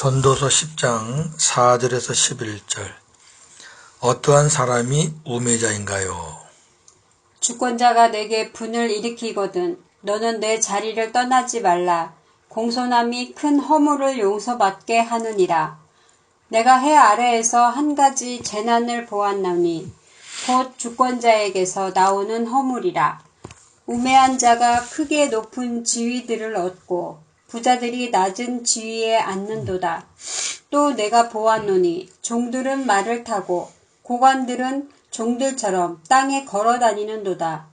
전도서 10장 4절에서 11절. 어떠한 사람이 우매자인가요? 주권자가 내게 분을 일으키거든 너는 내 자리를 떠나지 말라. 공손함이 큰 허물을 용서받게 하느니라. 내가 해 아래에서 한 가지 재난을 보았나니 곧 주권자에게서 나오는 허물이라. 우매한 자가 크게 높은 지위들을 얻고 부자들이 낮은 지위에 앉는도다. 또 내가 보았노니 종들은 말을 타고 고관들은 종들처럼 땅에 걸어다니는도다.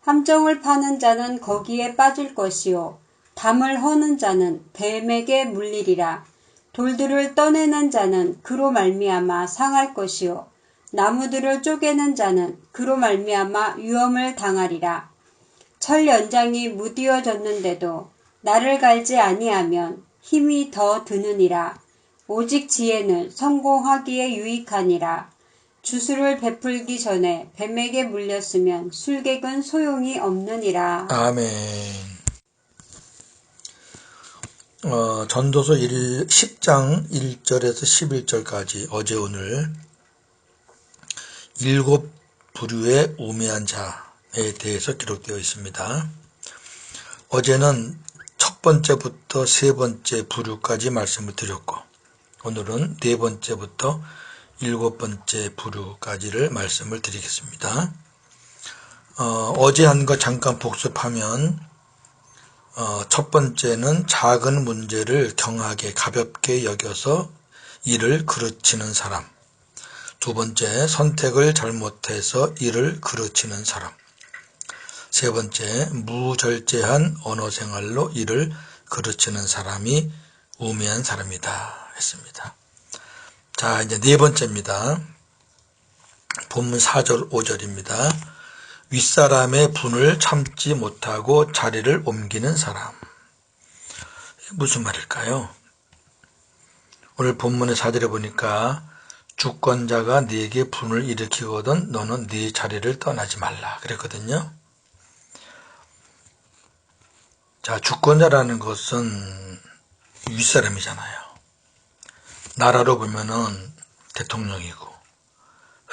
함정을 파는 자는 거기에 빠질 것이요 담을 허는 자는 뱀에게 물리리라. 돌들을 떠내는 자는 그로 말미암아 상할 것이요 나무들을 쪼개는 자는 그로 말미암아 위험을 당하리라. 철 연장이 무디어졌는데도 나를 갈지 아니하면 힘이 더 드느니라. 오직 지혜는 성공하기에 유익하니라. 주술을 베풀기 전에 뱀에게 물렸으면 술객은 소용이 없느니라. 아멘. 전도서 10장 1절에서 11절까지 어제 오늘 7 부류의 우매한 자에 대해서 기록되어 있습니다. 어제는 첫 번째부터 세 번째 부류까지 말씀을 드렸고 오늘은 네 번째부터 7번째 부류까지를 말씀을 드리겠습니다. 어제 한 거 잠깐 복습하면 첫 번째는 작은 문제를 경하게 가볍게 여겨서 일을 그르치는 사람. 두 번째, 선택을 잘못해서 일을 그르치는 사람. 세 번째, 무절제한 언어생활로 일을 그르치는 사람이 우매한 사람이다 했습니다. 자, 이제 네 번째입니다. 본문 4절 5절입니다. 윗사람의 분을 참지 못하고 자리를 옮기는 사람. 무슨 말일까요? 오늘 본문의 4절에 보니까 주권자가 네게 분을 일으키거든 너는 네 자리를 떠나지 말라 그랬거든요. 자, 주권자라는 것은 윗사람이잖아요. 나라로 보면은 대통령이고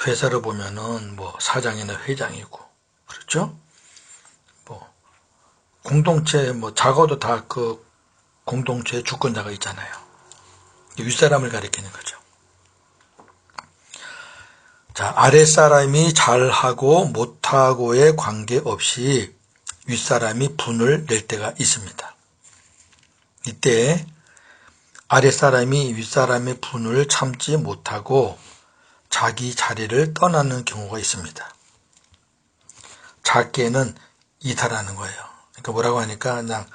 회사로 보면은 뭐 사장이나 회장이고 그렇죠? 뭐 공동체 뭐 작아도 다 그 공동체에 주권자가 있잖아요. 윗사람을 가리키는 거죠. 자, 아랫사람이 잘하고 못하고에 관계없이 윗사람이 분을 낼 때가 있습니다. 이때 아랫사람이 윗사람의 분을 참지 못하고 자기 자리를 떠나는 경우가 있습니다. 작게는 이탈하는 거예요. 그러니까 뭐라고 하니까 그냥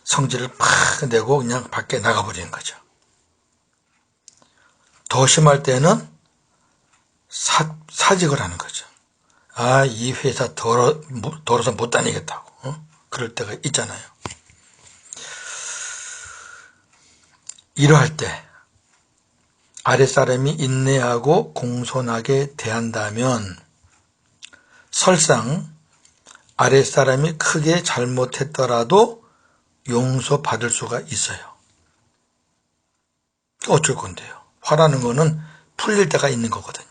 성질을 팍 내고 그냥 밖에 나가버리는 거죠. 더 심할 때는 사직을 하는 거죠. 아, 이 회사 더러서 못 다니겠다고. 그럴 때가 있잖아요. 이러할 때 아랫사람이 인내하고 공손하게 대한다면 설상 아랫사람이 크게 잘못했더라도 용서받을 수가 있어요. 어쩔 건데요. 화라는 거는 풀릴 때가 있는 거거든요.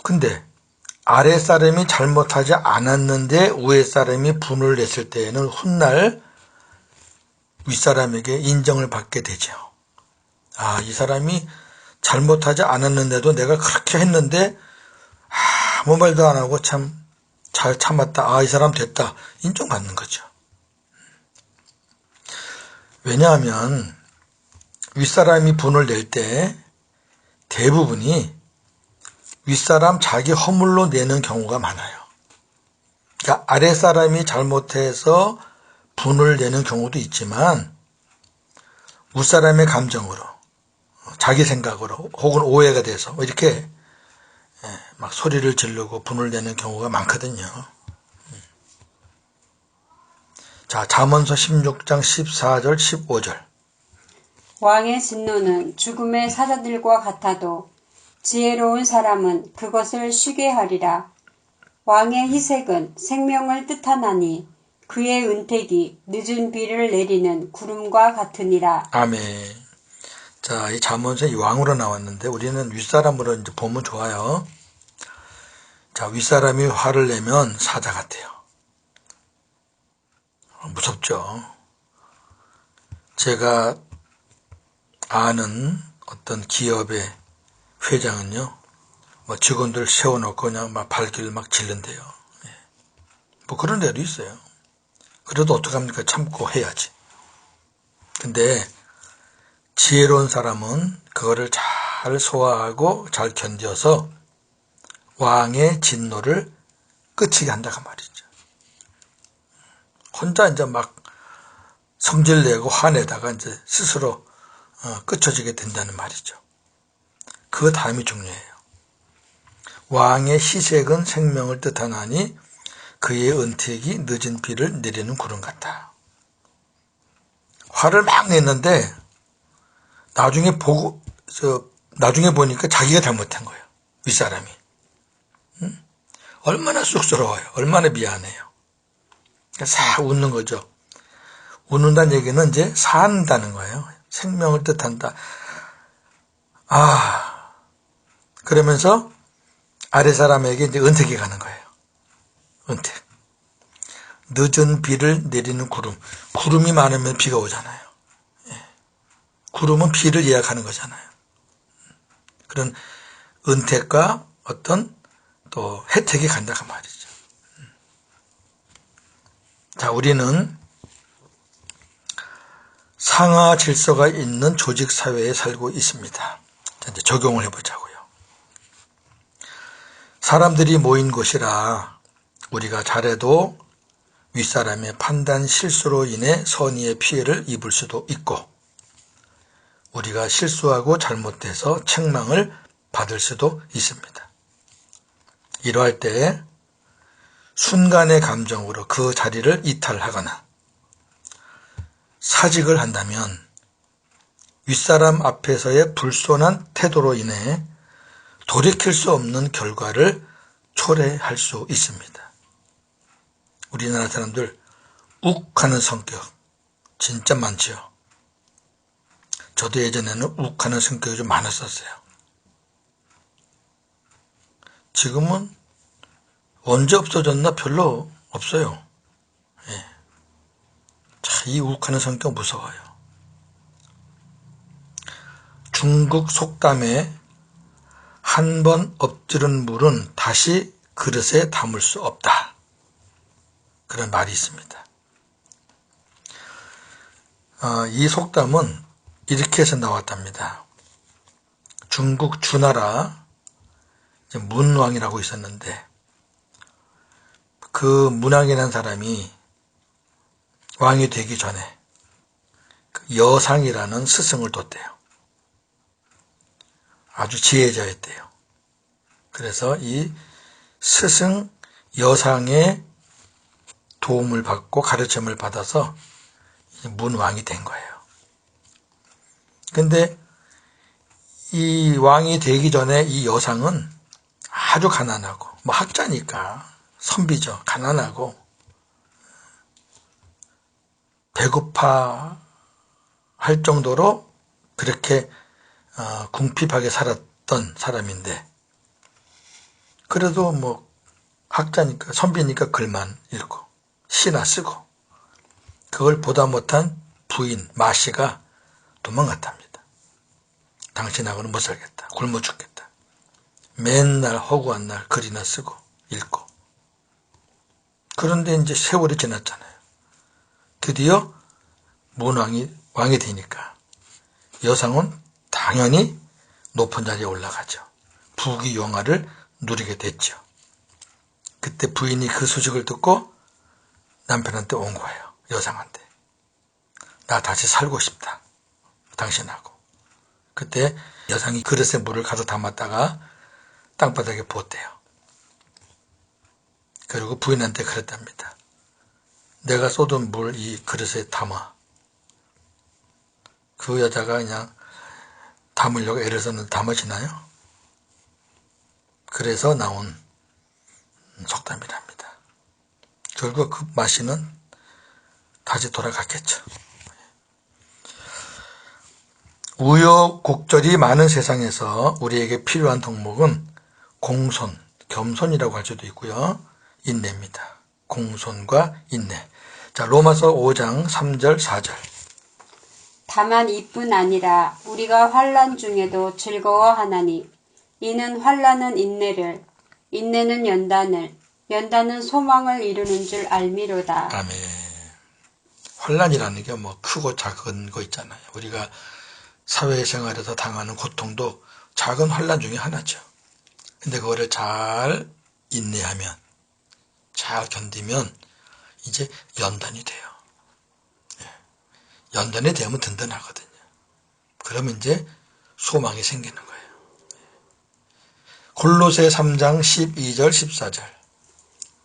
근데 아랫사람이 잘못하지 않았는데 위에사람이 분을 냈을 때에는 훗날 윗사람에게 인정을 받게 되죠. 아, 이 사람이 잘못하지 않았는데도 내가 그렇게 했는데 아무 말도 안 하고 참 잘 참았다. 아, 이 사람 됐다. 인정받는 거죠. 왜냐하면 윗사람이 분을 낼 때 대부분이 윗사람 자기 허물로 내는 경우가 많아요. 그러니까 아랫사람이 잘못해서 분을 내는 경우도 있지만 윗사람의 감정으로 자기 생각으로 혹은 오해가 돼서 이렇게 막 소리를 지르고 분을 내는 경우가 많거든요. 자, 잠언서 16장 14절 15절. 왕의 진노는 죽음의 사자들과 같아도 지혜로운 사람은 그것을 쉬게 하리라. 왕의 희색은 생명을 뜻하나니 그의 은택이 늦은 비를 내리는 구름과 같으니라. 아멘. 자, 이 잠언에서 이 왕으로 나왔는데 우리는 윗사람으로 이제 보면 좋아요. 자, 윗사람이 화를 내면 사자 같아요. 무섭죠. 제가 아는 어떤 기업의 회장은요, 뭐 직원들 세워놓고 그냥 막 발길을 막 질른대요. 뭐 그런 데도 있어요. 그래도 어떡합니까? 참고 해야지. 근데 지혜로운 사람은 그거를 잘 소화하고 잘 견뎌서 왕의 진노를 끝이게 한다고 말이죠. 혼자 이제 막 성질내고 화내다가 이제 스스로 끝쳐지게 된다는 말이죠. 그 다음이 중요해요. 왕의 희색은 생명을 뜻하나니 그의 은택이 늦은 비를 내리는 구름 같다. 화를 막 냈는데 나중에 보니까 자기가 잘못한 거예요. 윗사람이. 얼마나 쑥스러워요. 얼마나 미안해요. 싹 웃는 거죠. 웃는다는 얘기는 이제 산다는 거예요. 생명을 뜻한다. 그러면서 아래 사람에게 이제 은택이 가는 거예요. 은택. 늦은 비를 내리는 구름. 구름이 많으면 비가 오잖아요. 구름은 비를 예약하는 거잖아요. 그런 은택과 어떤 또 혜택이 간다고 말이죠. 자, 우리는 상하 질서가 있는 조직 사회에 살고 있습니다. 자, 이제 적용을 해보자고요. 사람들이 모인 곳이라 우리가 잘해도 윗사람의 판단 실수로 인해 선의의 피해를 입을 수도 있고, 우리가 실수하고 잘못돼서 책망을 받을 수도 있습니다. 이러할 때 순간의 감정으로 그 자리를 이탈하거나 사직을 한다면 윗사람 앞에서의 불손한 태도로 인해 돌이킬 수 없는 결과를 초래할 수 있습니다. 우리나라 사람들 욱하는 성격 진짜 많죠. 저도 예전에는 욱하는 성격이 좀 많았었어요. 지금은 언제 없어졌나 별로 없어요. 이 욱하는 성격 무서워요. 중국 속담에 한 번 엎드른 물은 다시 그릇에 담을 수 없다. 그런 말이 있습니다. 이 속담은 이렇게 해서 나왔답니다. 중국 주나라 문왕이라고 있었는데 그 문왕이라는 사람이 왕이 되기 전에 여상이라는 스승을 뒀대요. 아주 지혜자였대요. 그래서 이 스승 여상의 도움을 받고 가르침을 받아서 문왕이 된 거예요. 근데 이 왕이 되기 전에 이 여상은 아주 가난하고, 뭐 학자니까 선비죠. 가난하고 배고파 할 정도로 그렇게 궁핍하게 살았던 사람인데, 그래도 뭐 학자니까 선비니까 글만 읽고 시나 쓰고, 그걸 보다 못한 부인 마씨가 도망갔답니다. 당신하고는 못 살겠다. 굶어 죽겠다. 맨날 허구한 날 글이나 쓰고 읽고. 그런데 이제 세월이 지났잖아요. 드디어 왕이 되니까 여상은 당연히 높은 자리에 올라가죠. 부귀영화를 누리게 됐죠. 그때 부인이 그 소식을 듣고 남편한테 온 거예요. 여상한테. 나 다시 살고 싶다. 당신하고. 그때 여상이 그릇에 물을 가득 담았다가 땅바닥에 부었대요. 그리고 부인한테 그랬답니다. 내가 쏟은 물 이 그릇에 담아. 그 여자가 그냥 담으려고 애를 썼는데 담아지나요? 그래서 나온 속담이랍니다. 결국 그 마씨는 다시 돌아갔겠죠. 우여곡절이 많은 세상에서 우리에게 필요한 덕목은 공손, 겸손이라고 할 수도 있고요. 인내입니다. 공손과 인내. 자, 로마서 5장 3절 4절. 다만 이뿐 아니라 우리가 환난 중에도 즐거워하나니 이는 환난은 인내를, 인내는 연단을, 연단은 소망을 이루는 줄 알미로다. 아멘. 환난이라는 게 뭐 크고 작은 거 있잖아요. 우리가 사회생활에서 당하는 고통도 작은 환난 중에 하나죠. 근데 그거를 잘 인내하면, 잘 견디면 이제 연단이 돼요. 연단이 되면 든든하거든요. 그러면 이제 소망이 생기는 거예요. 골로새 3장 12절 14절.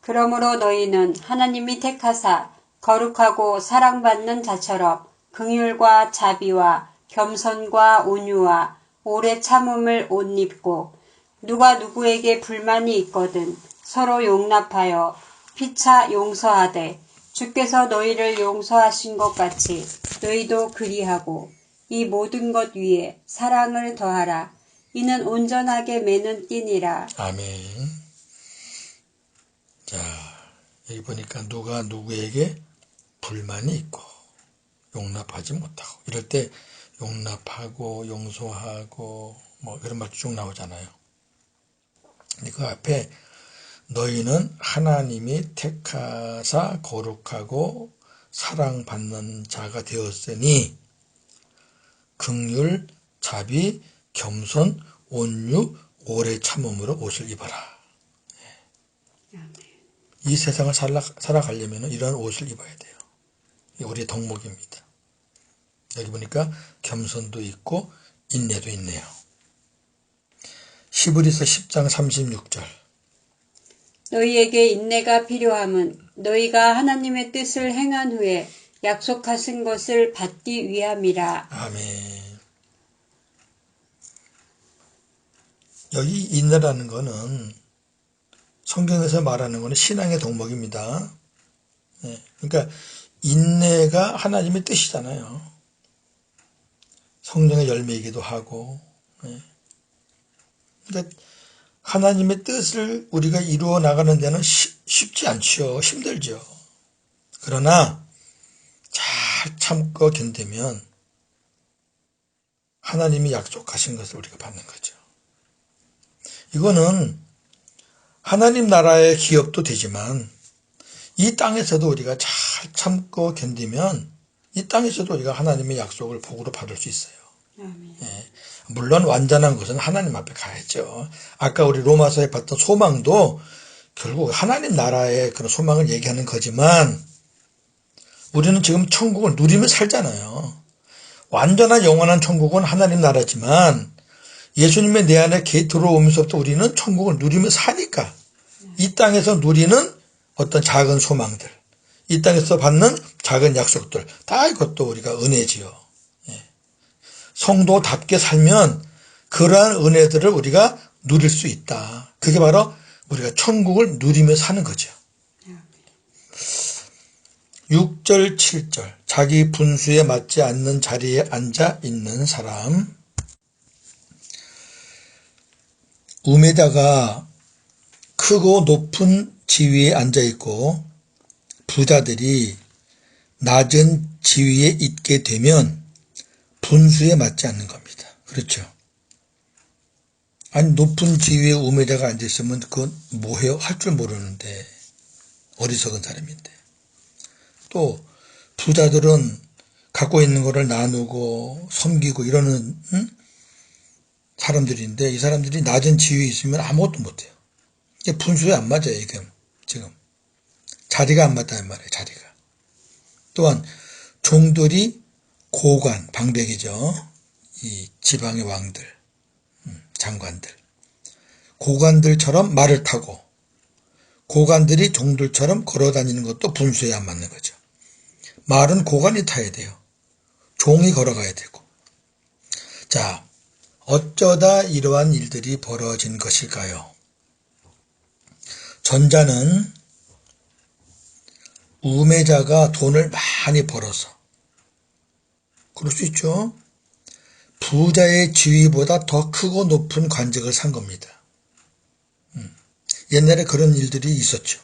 그러므로 너희는 하나님이 택하사 거룩하고 사랑받는 자처럼 긍휼과 자비와 겸손과 온유와 오래 참음을 옷 입고 누가 누구에게 불만이 있거든 서로 용납하여 피차 용서하되 주께서 너희를 용서하신 것 같이 너희도 그리하고 이 모든 것 위에 사랑을 더하라. 이는 온전하게 매는 띠니라. 아멘. 자, 여기 보니까 누가 누구에게 불만이 있고 용납하지 못하고 이럴 때 용납하고 용서하고 뭐 이런 말 쭉 나오잖아요. 근데 그 앞에 너희는 하나님이 택하사 거룩하고 사랑받는 자가 되었으니 긍휼, 자비, 겸손, 온유, 오래 참음으로 옷을 입어라. 이 세상을 살아가려면 이런 옷을 입어야 돼요. 우리의 덕목입니다. 여기 보니까 겸손도 있고 인내도 있네요. 히브리서 10장 36절. 너희에게 인내가 필요함은 너희가 하나님의 뜻을 행한 후에 약속하신 것을 받기 위함이라. 아멘. 여기 인내라는 거는 성경에서 말하는 거는 신앙의 덕목입니다. 그러니까 인내가 하나님의 뜻이잖아요. 성령의 열매이기도 하고. 그러니까 하나님의 뜻을 우리가 이루어 나가는 데는 쉽지 않죠. 힘들죠. 그러나 잘 참고 견디면 하나님이 약속하신 것을 우리가 받는 거죠. 이거는 하나님 나라의 기업도 되지만 이 땅에서도 우리가 잘 참고 견디면 이 땅에서도 우리가 하나님의 약속을 복으로 받을 수 있어요. 물론 완전한 것은 하나님 앞에 가야죠. 아까 우리 로마서에 봤던 소망도 결국 하나님 나라의 그런 소망을 얘기하는 거지만 우리는 지금 천국을 누리며 살잖아요. 완전한 영원한 천국은 하나님 나라지만 예수님의 내 안에 들어오면서부터 우리는 천국을 누리며 사니까 이 땅에서 누리는 어떤 작은 소망들, 이 땅에서 받는 작은 약속들, 다 이것도 우리가 은혜지요. 성도답게 살면 그러한 은혜들을 우리가 누릴 수 있다. 그게 바로 우리가 천국을 누리며 사는 거죠. 6절, 7절. 자기 분수에 맞지 않는 자리에 앉아 있는 사람. 우매자가 크고 높은 지위에 앉아 있고 부자들이 낮은 지위에 있게 되면 분수에 맞지 않는 겁니다. 그렇죠? 아니 높은 지위에 우매자가 앉아 있으면 그건 뭐해요? 할 줄 모르는데 어리석은 사람인데 또 부자들은 갖고 있는 거를 나누고 섬기고 이러는 사람들인데 이 사람들이 낮은 지위에 있으면 아무것도 못해요. 이게 분수에 안 맞아요. 지금 자리가 안 맞다는 말이에요. 자리가. 또한 종들이 고관, 방백이죠. 이 지방의 왕들, 장관들. 고관들처럼 말을 타고 고관들이 종들처럼 걸어다니는 것도 분수에 안 맞는 거죠. 말은 고관이 타야 돼요. 종이 걸어가야 되고. 자, 어쩌다 이러한 일들이 벌어진 것일까요? 전자는 우매자가 돈을 많이 벌어서, 그럴 수 있죠. 부자의 지위보다 더 크고 높은 관직을 산 겁니다. 옛날에 그런 일들이 있었죠.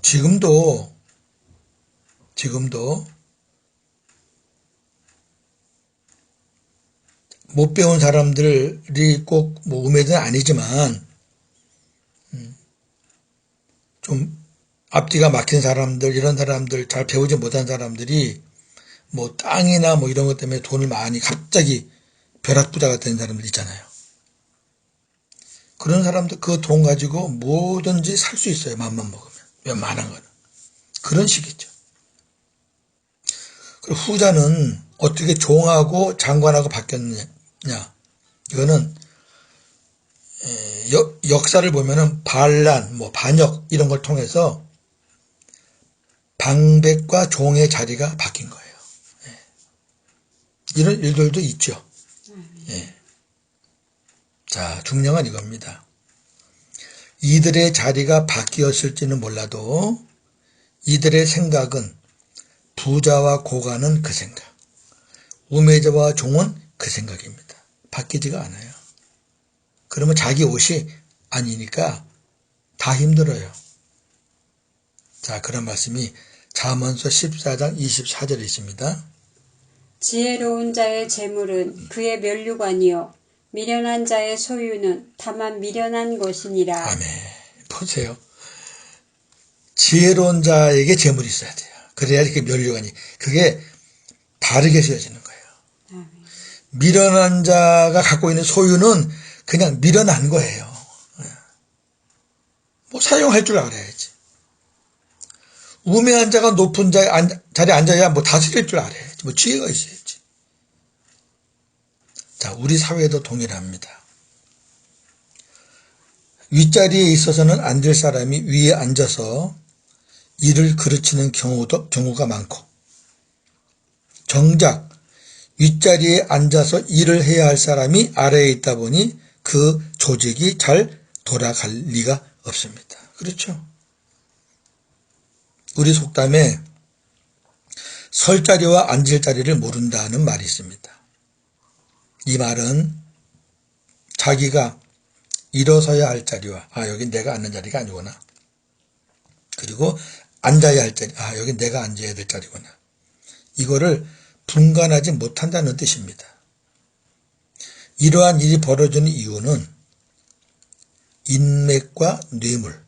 지금도 못 배운 사람들이 꼭 뭐 우매자는 아니지만 좀 앞뒤가 막힌 사람들, 이런 사람들, 잘 배우지 못한 사람들이 뭐 땅이나 뭐 이런 것 때문에 돈을 많이 갑자기 벼락부자가 된 사람들 있잖아요. 그런 사람들 그 돈 가지고 뭐든지 살 수 있어요. 맘만 먹으면. 웬만한 거는. 그런 식이죠. 그리고 후자는 어떻게 종하고 장관하고 바뀌었느냐. 이거는 역사를 보면은 반란, 뭐 반역 이런 걸 통해서 방백과 종의 자리가 바뀐 거예요. 이런 일들도 있죠. 예. 자, 중요한 이겁니다. 이들의 자리가 바뀌었을지는 몰라도 이들의 생각은 부자와 고관은 그 생각, 우매자와 종은 그 생각입니다. 바뀌지가 않아요. 그러면 자기 옷이 아니니까 다 힘들어요. 자, 그런 말씀이 잠언서 14장 24절에 있습니다. 지혜로운 자의 재물은 그의 면류관이요 미련한 자의 소유는 다만 미련한 것이니라. 아멘. 보세요. 지혜로운 자에게 재물이 있어야 돼요. 그래야 그 면류관이, 그게 바르게 쓰여지는 거예요. 아멘. 미련한 자가 갖고 있는 소유는 그냥 미련한 거예요. 뭐 사용할 줄 알아야지. 우매한 자가 높은 자리에 앉아야 뭐 다스릴 줄 알아야지. 뭐 지혜가 있어야지. 자, 우리 사회도 동일합니다. 윗자리에 있어서는 앉을 사람이 위에 앉아서 일을 그르치는 경우가 많고, 정작 윗자리에 앉아서 일을 해야 할 사람이 아래에 있다 보니 그 조직이 잘 돌아갈 리가 없습니다. 그렇죠? 우리 속담에 설 자리와 앉을 자리를 모른다는 말이 있습니다. 이 말은 자기가 일어서야 할 자리와 여긴 내가 앉는 자리가 아니구나. 그리고 앉아야 할 자리, 여긴 내가 앉아야 될 자리구나. 이거를 분간하지 못한다는 뜻입니다. 이러한 일이 벌어지는 이유는 인맥과 뇌물.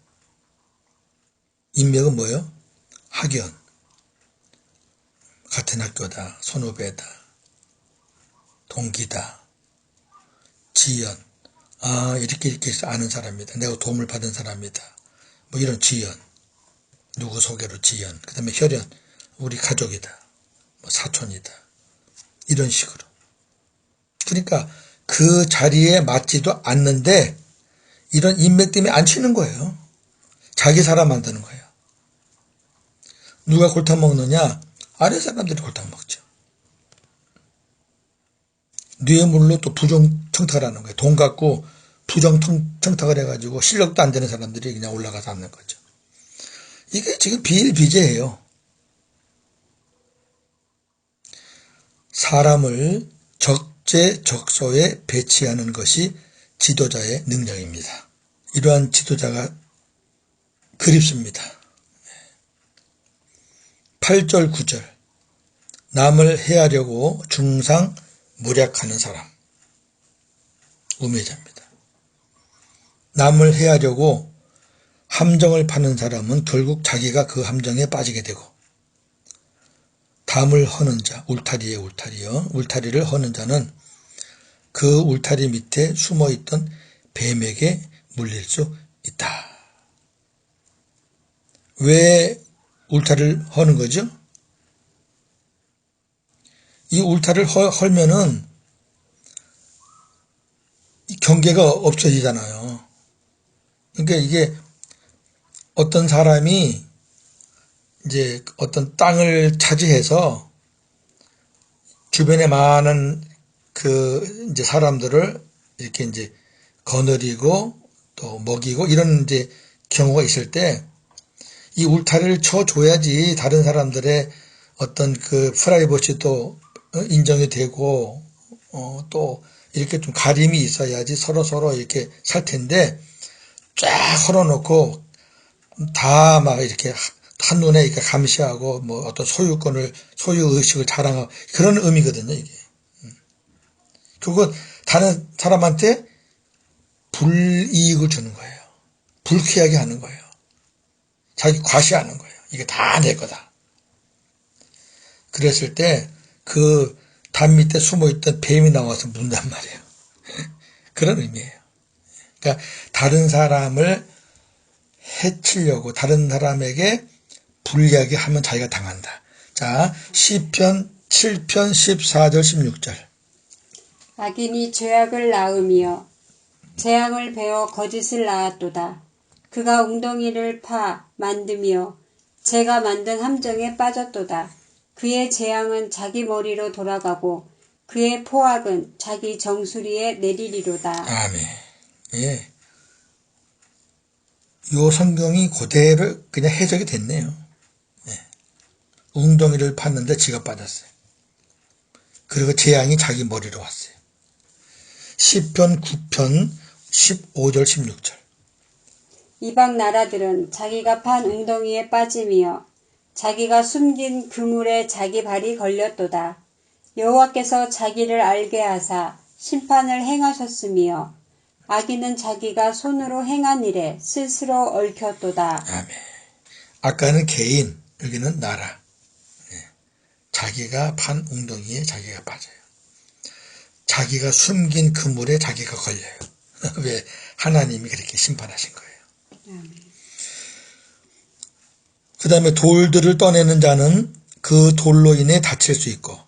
인맥은 뭐예요? 학연, 같은 학교다, 선후배다, 동기다, 지연, 이렇게 해서 아는 사람이다, 내가 도움을 받은 사람이다, 뭐 이런 지연, 누구 소개로 지연, 그 다음에 혈연, 우리 가족이다, 뭐 사촌이다, 이런 식으로. 그러니까 그 자리에 맞지도 않는데 이런 인맥 때문에 안 치는 거예요. 자기 사람 만드는 거예요. 누가 골탕 먹느냐? 아래 사람들이 골탕 먹죠. 뇌물로 또 부정 청탁을 하는 거예요. 돈 갖고 부정 청탁을 해가지고 실력도 안 되는 사람들이 그냥 올라가서 앉는 거죠. 이게 지금 비일비재예요. 사람을 적재적소에 배치하는 것이 지도자의 능력입니다. 이러한 지도자가 그립습니다. 8절 9절 남을 해하려고 중상모략하는 사람, 우매자입니다. 남을 해하려고 함정을 파는 사람은 결국 자기가 그 함정에 빠지게 되고, 담을 허는 자, 울타리를 허는 자는 그 울타리 밑에 숨어있던 뱀에게 물릴 수 있다. 왜 울타리를 허는 거죠? 이 울타리를 헐면은 경계가 없어지잖아요. 그러니까 이게 어떤 사람이 이제 어떤 땅을 차지해서 주변에 많은 그 이제 사람들을 이렇게 이제 거느리고 또 먹이고 이런 이제 경우가 있을 때 이 울타리를 쳐줘야지 다른 사람들의 어떤 그 프라이버시도 인정이 되고 또 이렇게 좀 가림이 있어야지 서로 이렇게 살 텐데 쫙 헐어놓고 다 막 이렇게 한눈에 이렇게 감시하고 뭐 어떤 소유의식을 자랑하고 그런 의미거든요, 이게. 그거 다른 사람한테 불이익을 주는 거예요. 불쾌하게 하는 거예요. 자기 과시하는 거예요. 이게 다 내 거다. 그랬을 때 그 담 밑에 숨어있던 뱀이 나와서 문단 말이에요. 그런 의미예요. 그러니까 다른 사람을 해치려고 다른 사람에게 불리하게 하면 자기가 당한다. 자, 시편 7편 14절 16절. 악인이 죄악을 낳으며 재앙을 베어 거짓을 낳았도다. 그가 웅덩이를 파 만드며 재가 만든 함정에 빠졌도다. 그의 재앙은 자기 머리로 돌아가고 그의 포악은 자기 정수리에 내리리로다. 아멘. 예. 요 성경이 그대로 그냥 해석이 됐네요. 예. 웅덩이를 팠는데 지가 빠졌어요. 그리고 재앙이 자기 머리로 왔어요. 시편 9편 15절 16절. 이방 나라들은 자기가 판 웅덩이에 빠짐이여 자기가 숨긴 그물에 자기 발이 걸렸도다. 여호와께서 자기를 알게 하사 심판을 행하셨으며 악인은 자기가 손으로 행한 일에 스스로 얽혔도다. 아멘. 아까는 개인, 여기는 나라. 예. 자기가 판 웅덩이에 자기가 빠져요. 자기가 숨긴 그물에 자기가 걸려요. 왜? 하나님이 그렇게 심판하신 거예요. 그 다음에 돌들을 떠내는 자는 그 돌로 인해 다칠 수 있고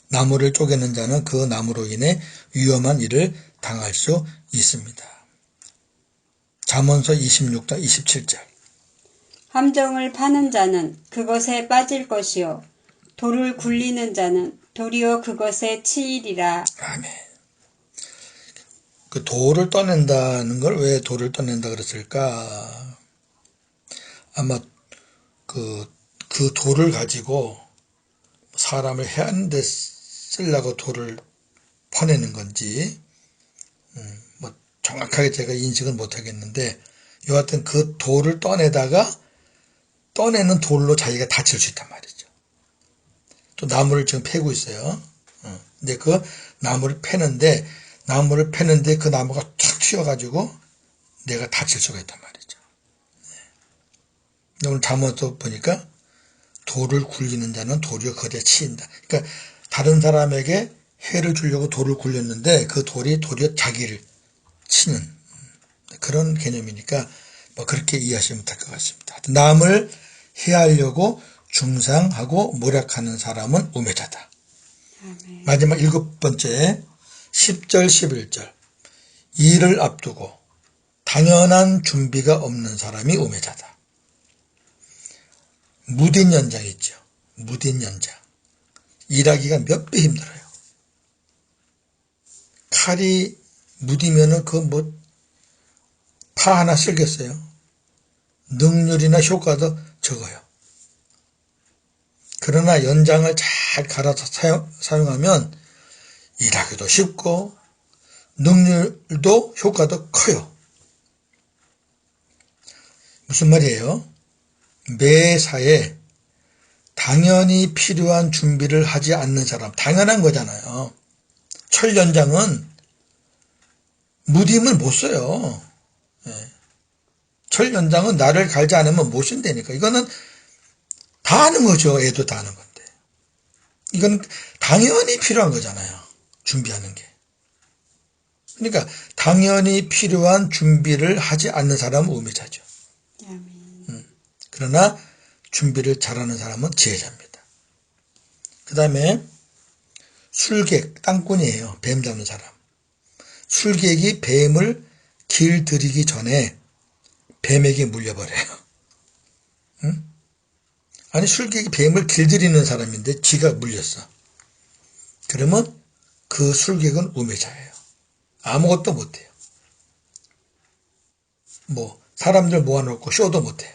나무를 쪼개는 자는 그 나무로 인해 위험한 일을 당할 수 있습니다. 잠언서 26장 27절. 함정을 파는 자는 그것에 빠질 것이요 돌을 굴리는 자는 도리어 그것에 치이리라. 아멘. 그 돌을 떠낸다는 걸 왜 돌을 떠낸다 그랬을까? 아마 그 돌을 가지고 사람을 해하는 데 쓰려고 돌을 퍼내는 건지 뭐 정확하게 제가 인식은 못하겠는데 여하튼 그 돌을 떠내는 돌로 자기가 다칠 수 있단 말이죠. 또 나무를 지금 패고 있어요. 근데 그 나무를 패는데 그 나무가 툭 튀어가지고 내가 다칠 수가 있단 말이죠. 오늘 잠언서 보니까 돌을 굴리는 자는 도리어 거기에 치인다. 그러니까 다른 사람에게 해를 주려고 돌을 굴렸는데 그 돌이 도리어 자기를 치는 그런 개념이니까 뭐 그렇게 이해하시면 될 것 같습니다. 남을 해하려고 중상하고 모략하는 사람은 우매자다. 아멘. 마지막 7번째 10절 11절. 일을 앞두고 당연한 준비가 없는 사람이 우매자다. 무딘 연장 있죠. 무딘 연장. 일하기가 몇 배 힘들어요. 칼이 무디면은 파 하나 쓸겠어요. 능률이나 효과도 적어요. 그러나 연장을 잘 갈아서 사용하면 일하기도 쉽고 능률도 효과도 커요. 무슨 말이에요? 매사에 당연히 필요한 준비를 하지 않는 사람, 당연한 거잖아요. 철 연장은 무딤을 못 써요. 철 연장은 나를 갈지 않으면 못 쓴다니까. 이거는 다 하는 거죠. 애도 다 하는 건데. 이건 당연히 필요한 거잖아요. 준비하는 게. 그러니까 당연히 필요한 준비를 하지 않는 사람은 우매자죠. 그러나 준비를 잘하는 사람은 지혜자입니다. 그 다음에 술객, 땅꾼이에요. 뱀 잡는 사람. 술객이 뱀을 길들이기 전에 뱀에게 물려버려요. 응? 아니 술객이 뱀을 길들이는 사람인데 지가 물렸어. 그러면 그 술객은 우매자예요. 아무것도 못해요. 뭐 사람들 모아놓고 쇼도 못해요.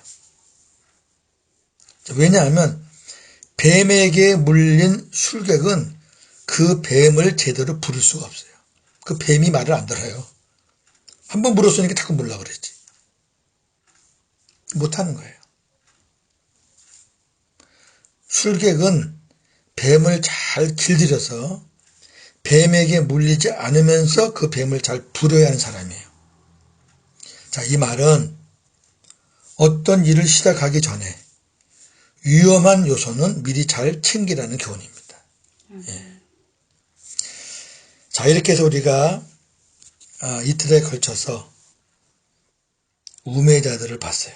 왜냐하면 뱀에게 물린 술객은 그 뱀을 제대로 부를 수가 없어요. 그 뱀이 말을 안 들어요. 한번 물었으니까 자꾸 물라 그랬지. 못하는 거예요. 술객은 뱀을 잘 길들여서 뱀에게 물리지 않으면서 그 뱀을 잘 부려야 하는 사람이에요. 자, 이 말은 어떤 일을 시작하기 전에 위험한 요소는 미리 잘 챙기라는 교훈입니다. 예. 자, 이렇게 해서 우리가 이틀에 걸쳐서 우매자들을 봤어요.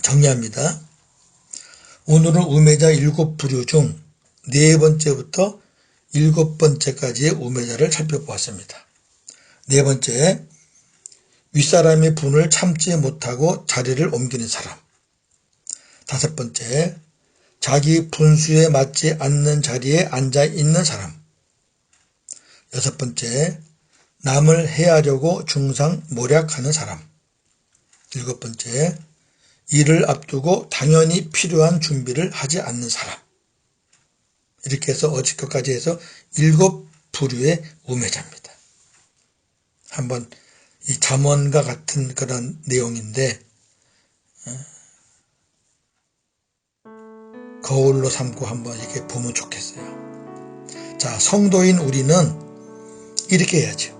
정리합니다. 오늘은 우매자 7부류 중 4번째부터 7번째까지의 우매자를 살펴보았습니다. 4번째, 윗사람의 분을 참지 못하고 자리를 옮기는 사람. 5번째, 자기 분수에 맞지 않는 자리에 앉아 있는 사람. 6번째, 남을 해하려고 중상모략하는 사람. 7번째, 일을 앞두고 당연히 필요한 준비를 하지 않는 사람. 이렇게 해서 어저께까지 해서 7부류의 우매자입니다. 한번 이 잠언과 같은 그런 내용인데 거울로 삼고 한번 이렇게 보면 좋겠어요. 자, 성도인 우리는 이렇게 해야죠.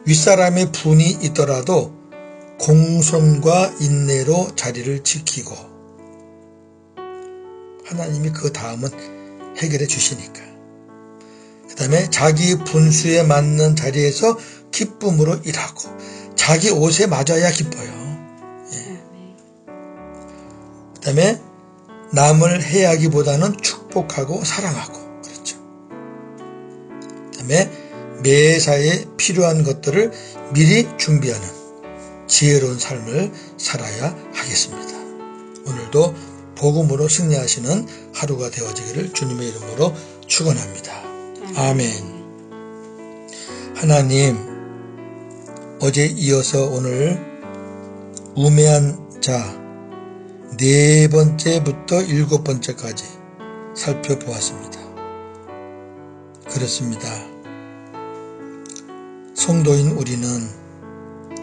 윗사람의 분이 있더라도 공손과 인내로 자리를 지키고 하나님이 그 다음은 해결해 주시니까. 그 다음에 자기 분수에 맞는 자리에서 기쁨으로 일하고 자기 옷에 맞아야 기뻐요. 예. 그 다음에 남을 해하기보다는 축복하고 사랑하고 그렇죠. 그 다음에 매사에 필요한 것들을 미리 준비하는 지혜로운 삶을 살아야 하겠습니다. 오늘도 복음으로 승리하시는 하루가 되어지기를 주님의 이름으로 축원합니다. 아멘. 하나님, 어제 이어서 오늘 우매한 자 4번째부터 7번째까지 살펴보았습니다. 그렇습니다. 성도인 우리는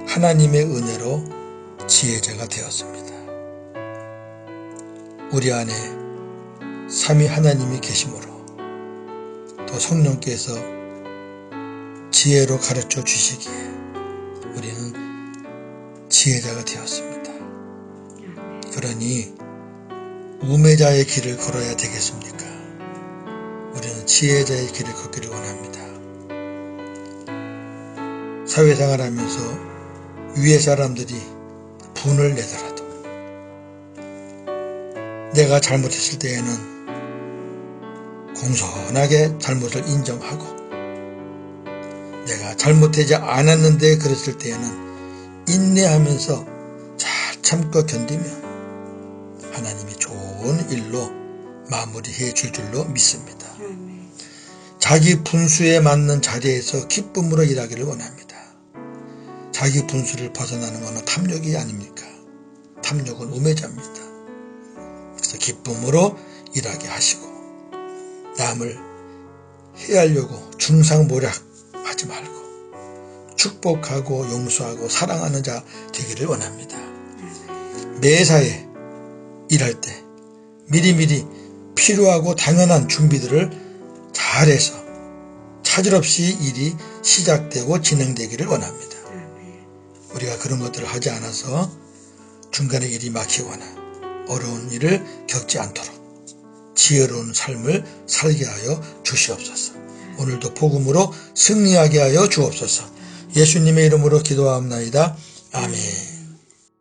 하나님의 은혜로 지혜자가 되었습니다. 우리 안에 삼위 하나님이 계시므로 또 성령께서 지혜로 가르쳐 주시기에 우리는 지혜자가 되었습니다. 그러니 우매자의 길을 걸어야 되겠습니까? 우리는 지혜자의 길을 걷기를 원합니다. 사회생활하면서 위에 사람들이 분을 내더라도 내가 잘못했을 때에는 공손하게 잘못을 인정하고 내가 잘못하지 않았는데 그랬을 때에는 인내하면서 잘 참고 견디면 하나님이 좋은 일로 마무리해 줄 줄로 믿습니다. 자기 분수에 맞는 자리에서 기쁨으로 일하기를 원합니다. 자기 분수를 벗어나는 것은 탐욕이 아닙니까? 탐욕은 우매자입니다. 그래서 기쁨으로 일하게 하시고 남을 해하려고 중상모략하지 말고 축복하고 용서하고 사랑하는 자 되기를 원합니다. 매사에 일할 때 미리미리 필요하고 당연한 준비들을 잘해서 차질 없이 일이 시작되고 진행되기를 원합니다. 우리가 그런 것들을 하지 않아서 중간에 일이 막히거나 어려운 일을 겪지 않도록 지혜로운 삶을 살게 하여 주시옵소서. 오늘도 복음으로 승리하게 하여 주옵소서. 예수님의 이름으로 기도하옵나이다. 아멘.